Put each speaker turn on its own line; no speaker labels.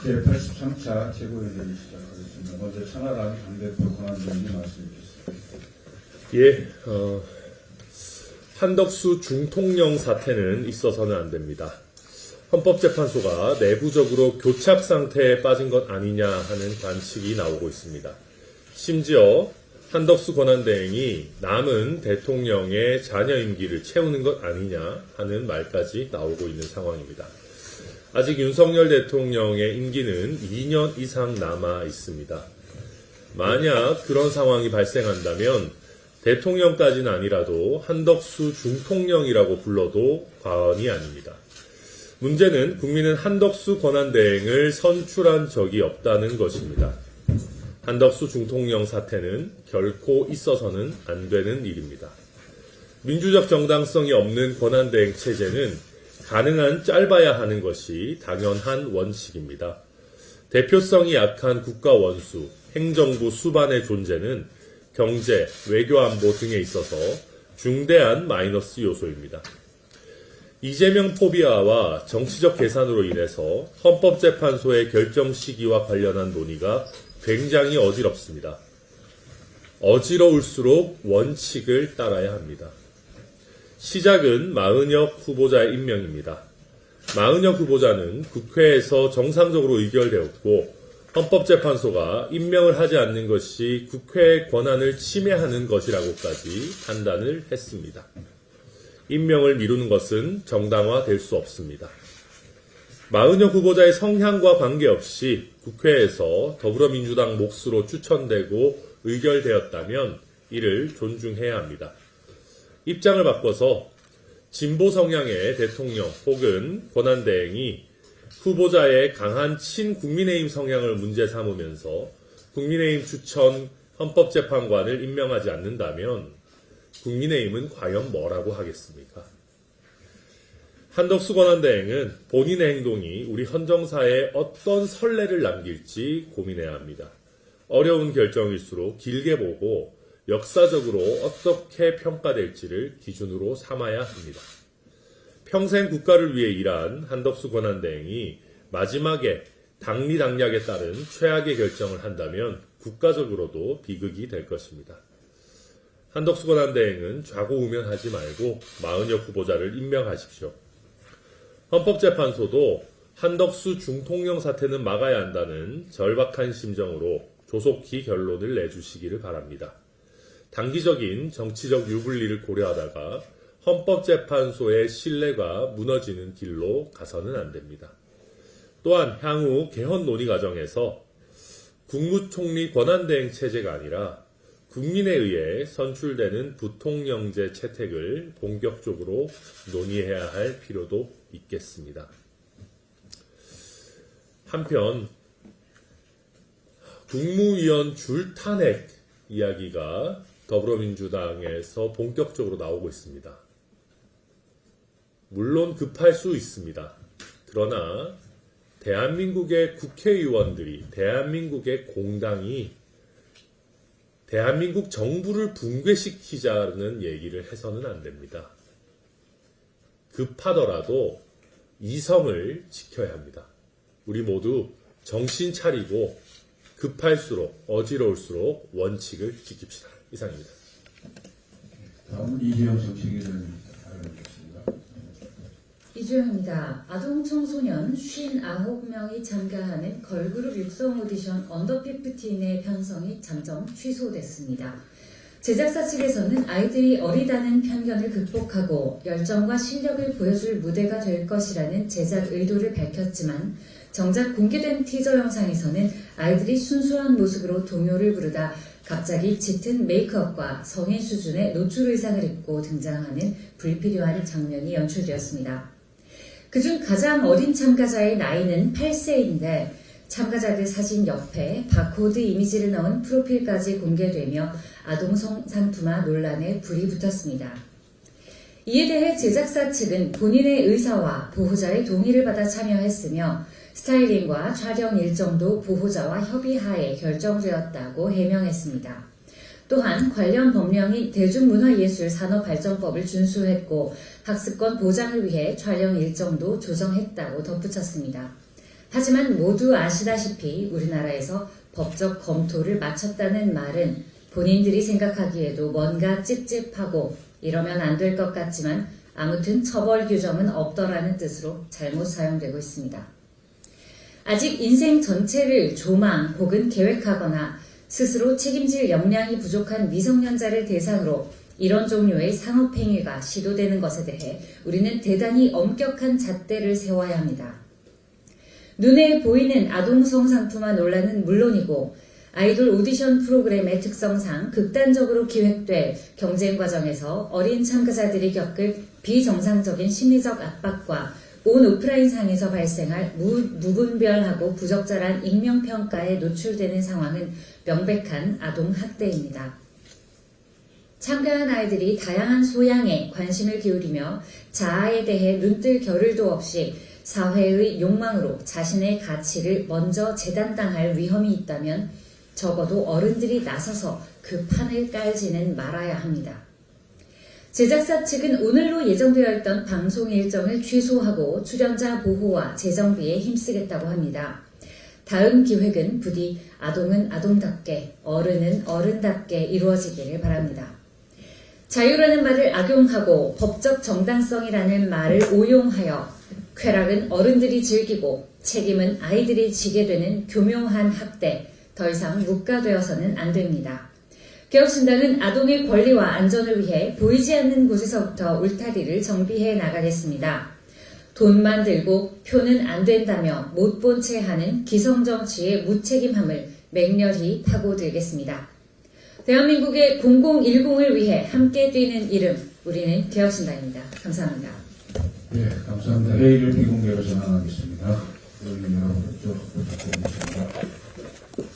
제83차 최고위원회를 시작하겠습니다. 먼저 천하람 당대표 권한대행님 말씀해 주시겠습니다.
예, 한덕수 중통령 사태는 있어서는 안 됩니다. 헌법재판소가 내부적으로 교착 상태에 빠진 것 아니냐 하는 관측이 나오고 있습니다. 심지어 한덕수 권한대행이 남은 대통령의 자녀 임기를 채우는 것 아니냐 하는 말까지 나오고 있는 상황입니다. 아직 윤석열 대통령의 임기는 2년 이상 남아 있습니다. 만약 그런 상황이 발생한다면 대통령까지는 아니라도 한덕수 중통령이라고 불러도 과언이 아닙니다. 문제는 국민은 한덕수 권한대행을 선출한 적이 없다는 것입니다. 한덕수 중통령 사태는 결코 있어서는 안 되는 일입니다. 민주적 정당성이 없는 권한대행 체제는 가능한 짧아야 하는 것이 당연한 원칙입니다. 대표성이 약한 국가 원수, 행정부 수반의 존재는 경제, 외교 안보 등에 있어서 중대한 마이너스 요소입니다. 이재명 포비아와 정치적 계산으로 인해서 헌법재판소의 결정 시기와 관련한 논의가 굉장히 어지럽습니다. 어지러울수록 원칙을 따라야 합니다. 시작은 마은혁 후보자의 임명입니다. 마은혁 후보자는 국회에서 정상적으로 의결되었고 헌법재판소가 임명을 하지 않는 것이 국회의 권한을 침해하는 것이라고까지 판단을 했습니다. 임명을 미루는 것은 정당화될 수 없습니다. 마은혁 후보자의 성향과 관계없이 국회에서 더불어민주당 몫으로 추천되고 의결되었다면 이를 존중해야 합니다. 입장을 바꿔서 진보 성향의 대통령 혹은 권한대행이 후보자의 강한 친국민의힘 성향을 문제 삼으면서 국민의힘 추천 헌법재판관을 임명하지 않는다면 국민의힘은 과연 뭐라고 하겠습니까? 한덕수 권한대행은 본인의 행동이 우리 헌정사에 어떤 선례를 남길지 고민해야 합니다. 어려운 결정일수록 길게 보고 역사적으로 어떻게 평가될지를 기준으로 삼아야 합니다. 평생 국가를 위해 일한 한덕수 권한대행이 마지막에 당리당략에 따른 최악의 결정을 한다면 국가적으로도 비극이 될 것입니다. 한덕수 권한대행은 좌고우면하지 말고 마은혁 후보자를 임명하십시오. 헌법재판소도 한덕수 중통령 사태는 막아야 한다는 절박한 심정으로 조속히 결론을 내주시기를 바랍니다. 단기적인 정치적 유불리를 고려하다가 헌법재판소의 신뢰가 무너지는 길로 가서는 안 됩니다. 또한 향후 개헌 논의 과정에서 국무총리 권한대행 체제가 아니라 국민에 의해 선출되는 부통령제 채택을 본격적으로 논의해야 할 필요도 있겠습니다. 한편 국무위원 줄탄핵 이야기가 더불어민주당에서 본격적으로 나오고 있습니다. 물론 급할 수 있습니다. 그러나 대한민국의 국회의원들이, 대한민국의 공당이 대한민국 정부를 붕괴시키자는 얘기를 해서는 안 됩니다. 급하더라도 이성을 지켜야 합니다. 우리 모두 정신 차리고 급할수록 어지러울수록 원칙을 지킵시다. 이상입니다.
다음은 이재영 정책위원님 발언하겠습니다.
이주영입니다. 아동청소년 59명이 참가하는 걸그룹 육성 오디션 언더15의 편성이 잠정 취소됐습니다. 제작사 측에서는 아이들이 어리다는 편견을 극복하고 열정과 실력을 보여줄 무대가 될 것이라는 제작 의도를 밝혔지만 정작 공개된 티저 영상에서는 아이들이 순수한 모습으로 동요를 부르다 갑자기 짙은 메이크업과 성인 수준의 노출 의상을 입고 등장하는 불필요한 장면이 연출되었습니다. 그중 가장 어린 참가자의 나이는 8세인데 참가자들 사진 옆에 바코드 이미지를 넣은 프로필까지 공개되며 아동 성상투마 논란에 불이 붙었습니다. 이에 대해 제작사 측은 본인의 의사와 보호자의 동의를 받아 참여했으며 스타일링과 촬영 일정도 보호자와 협의하에 결정되었다고 해명했습니다. 또한 관련 법령인 대중문화예술산업발전법을 준수했고 학습권 보장을 위해 촬영 일정도 조정했다고 덧붙였습니다. 하지만 모두 아시다시피 우리나라에서 법적 검토를 마쳤다는 말은 본인들이 생각하기에도 뭔가 찝찝하고 이러면 안 될 것 같지만 아무튼 처벌 규정은 없더라는 뜻으로 잘못 사용되고 있습니다. 아직 인생 전체를 조망 혹은 계획하거나 스스로 책임질 역량이 부족한 미성년자를 대상으로 이런 종류의 상업행위가 시도되는 것에 대해 우리는 대단히 엄격한 잣대를 세워야 합니다. 눈에 보이는 아동 성상투마 논란은 물론이고 아이돌 오디션 프로그램의 특성상 극단적으로 기획될 경쟁 과정에서 어린 참가자들이 겪을 비정상적인 심리적 압박과 온 오프라인상에서 발생할 무분별하고 부적절한 익명평가에 노출되는 상황은 명백한 아동학대입니다. 참가한 아이들이 다양한 소양에 관심을 기울이며 자아에 대해 눈뜰 겨를도 없이 사회의 욕망으로 자신의 가치를 먼저 재단당할 위험이 있다면 적어도 어른들이 나서서 그 판을 깔지는 말아야 합니다. 제작사 측은 오늘로 예정되어 있던 방송 일정을 취소하고 출연자 보호와 재정비에 힘쓰겠다고 합니다. 다음 기획은 부디 아동은 아동답게, 어른은 어른답게 이루어지기를 바랍니다. 자유라는 말을 악용하고 법적 정당성이라는 말을 오용하여 쾌락은 어른들이 즐기고 책임은 아이들이 지게 되는 교묘한 학대, 더 이상 묵과되어서는 안 됩니다. 개혁신당은 아동의 권리와 안전을 위해 보이지 않는 곳에서부터 울타리를 정비해 나가겠습니다. 돈만 들고 표는 안 된다며 못 본 채 하는 기성정치의 무책임함을 맹렬히 파고들겠습니다. 대한민국의 0010을 위해 함께 뛰는 이름, 우리는 개혁신당입니다. 감사합니다.
예, 감사합니다. 회의를 비공개로 전환하겠습니다. 의원 여러분 좀 부탁드리겠습니다.